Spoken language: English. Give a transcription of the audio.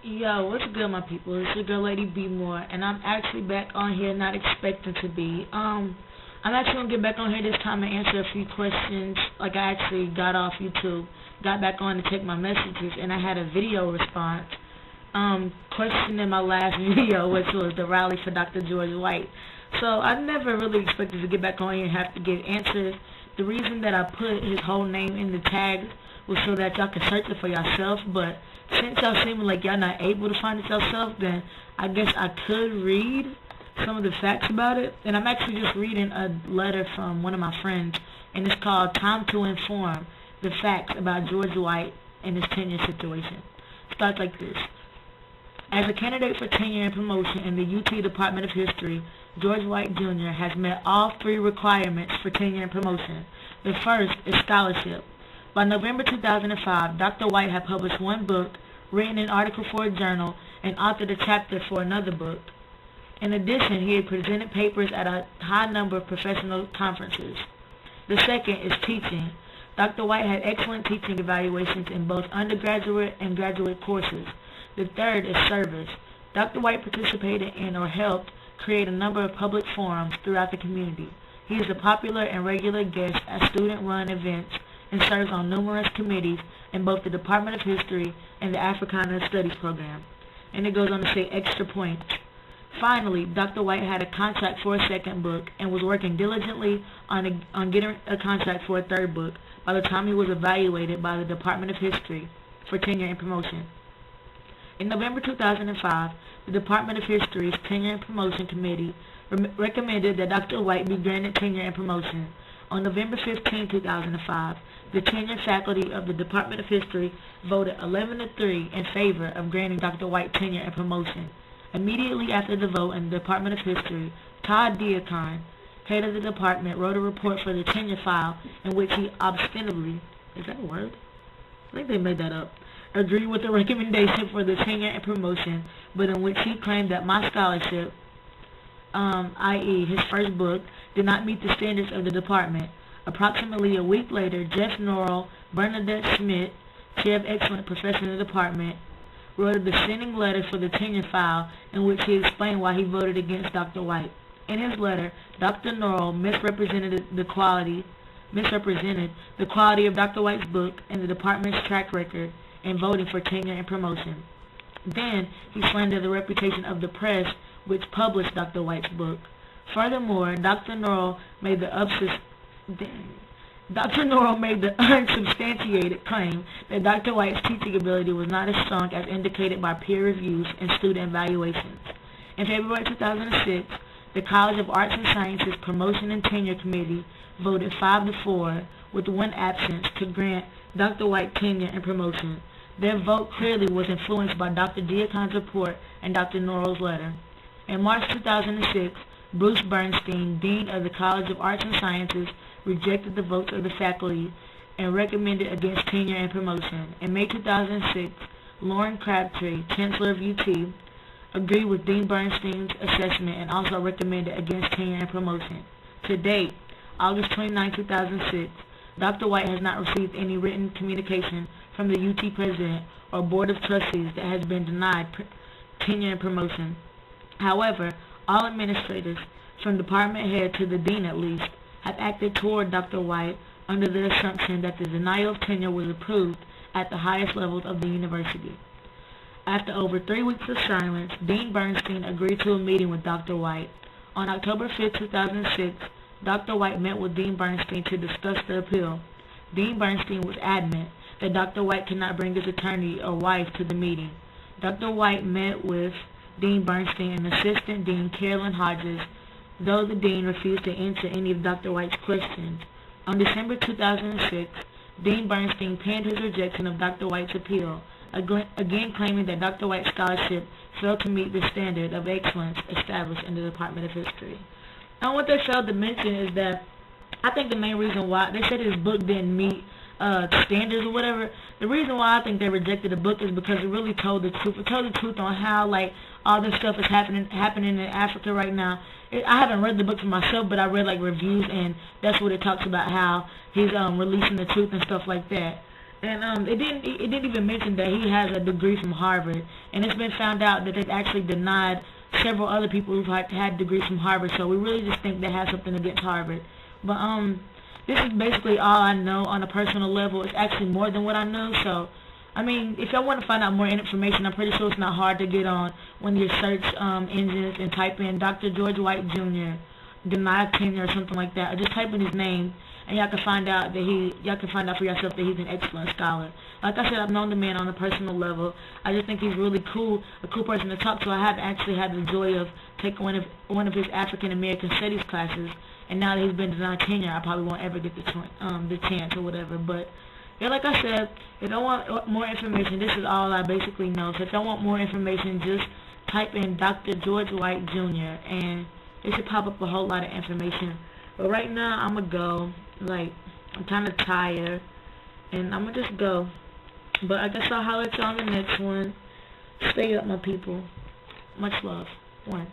Yo, what's good, my people? It's your girl, Lady B More, and I'm actually back on here, not expecting to be. I'm actually gonna get back on here this time and answer a few questions. Like I actually got off YouTube, got back on to check my messages, and I had a video response. Question in my last video, which was the rally for Dr. George White. So I never really expected to get back on here and have to give answers. The reason that I put his whole name in the tag was so that y'all can search it for yourself, but since y'all seem like y'all not able to find it yourself, then I guess I could read some of the facts about it. And I'm actually just reading a letter from one of my friends, and it's called Time to Inform the Facts About George White and His Tenure Situation. It starts like this. As a candidate for tenure and promotion in the UT Department of History, George White Jr. has met all three requirements for tenure and promotion. The first is scholarship. By November 2005, Dr. White had published one book, written an article for a journal, and authored a chapter for another book. In addition, he had presented papers at a high number of professional conferences. The second is teaching. Dr. White had excellent teaching evaluations in both undergraduate and graduate courses. The third is service. Dr. White participated in or helped create a number of public forums throughout the community. He is a popular and regular guest at student-run events and serves on numerous committees in both the Department of History and the Africana Studies program. And it goes on to say extra points. Finally, Dr. White had a contract for a second book and was working diligently on getting a contract for a third book by the time he was evaluated by the Department of History for tenure and promotion. In November 2005, the Department of History's Tenure and Promotion Committee recommended that Dr. White be granted tenure and promotion. On November 15, 2005, the tenure faculty of the Department of History voted 11-3 in favor of granting Dr. White tenure and promotion. Immediately after the vote in the Department of History, Todd Diacon, head of the department, wrote a report for the tenure file in which he obstinately, is that a word? I think they made that up, agreed with the recommendation for the tenure and promotion, but in which he claimed that my scholarship, i.e. his first book, did not meet the standards of the department. Approximately a week later, Jeff Norrell, Bernadette Schmidt, chair of excellent profession in the department, wrote a dissenting letter for the tenure file in which he explained why he voted against Dr. White. In his letter, Dr. Norrell misrepresented the quality of Dr. White's book and the department's track record in voting for tenure and promotion. Then, he slandered the reputation of the press which published Dr. White's book. Furthermore, Dr. Norrell made the unsubstantiated claim that Dr. White's teaching ability was not as strong as indicated by peer reviews and student evaluations. In February 2006, the College of Arts and Sciences Promotion and Tenure Committee voted 5-4 with one absence to grant Dr. White tenure and promotion. Their vote clearly was influenced by Dr. Diacon's report and Dr. Norrell's letter. In March 2006, Bruce Bernstein, Dean of the College of Arts and Sciences, rejected the votes of the faculty and recommended against tenure and promotion. In May 2006, Lauren Crabtree, Chancellor of UT, agreed with Dean Bernstein's assessment and also recommended against tenure and promotion. To date, August 29, 2006, Dr. White has not received any written communication from the UT President or Board of Trustees that has been denied tenure and promotion. However, all administrators, from department head to the dean at least, have acted toward Dr. White under the assumption that the denial of tenure was approved at the highest levels of the university. After over 3 weeks of silence, Dean Bernstein agreed to a meeting with Dr. White. On October 5, 2006, Dr. White met with Dean Bernstein to discuss the appeal. Dean Bernstein was adamant that Dr. White could not bring his attorney or wife to the meeting. Dr. White met with Dean Bernstein and Assistant Dean Carolyn Hodges, though the dean refused to answer any of Dr. White's questions. On December 2006, Dean Bernstein penned his rejection of Dr. White's appeal, again claiming that Dr. White's scholarship failed to meet the standard of excellence established in the Department of History. And what they failed to mention is that I think the main reason why they said his book didn't meet standards or whatever. The reason why I think they rejected the book is because it really told the truth. It told the truth on how like all this stuff is happening in Africa right now. I haven't read the book for myself, but I read like reviews, and that's what it talks about, how he's releasing the truth and stuff like that. And it didn't even mention that he has a degree from Harvard, and it's been found out that they've actually denied several other people who've had degrees from Harvard. So we really just think they have something against Harvard. But this is basically all I know on a personal level. It's actually more than what I know. So I mean, if y'all want to find out more information, I'm pretty sure it's not hard to get on one of your search engines and type in Dr. George White Jr. denied tenure or something like that, or just type in his name, and y'all can find out for yourself that he's an excellent scholar. Like I said, I've known the man on a personal level. I just think he's really cool, a cool person to talk to. I have actually had the joy of taking one of his African American studies classes, and now that he's been denied tenure, I probably won't ever get the chance or whatever. But yeah, like I said, if I want more information, this is all I basically know. So if I want more information, just type in Dr. George White Jr. and it should pop up a whole lot of information. But right now, I'm going to go. Like, I'm kind of tired, and I'm going to just go. But I guess I'll holler at you on the next one. Stay up, my people. Much love. One.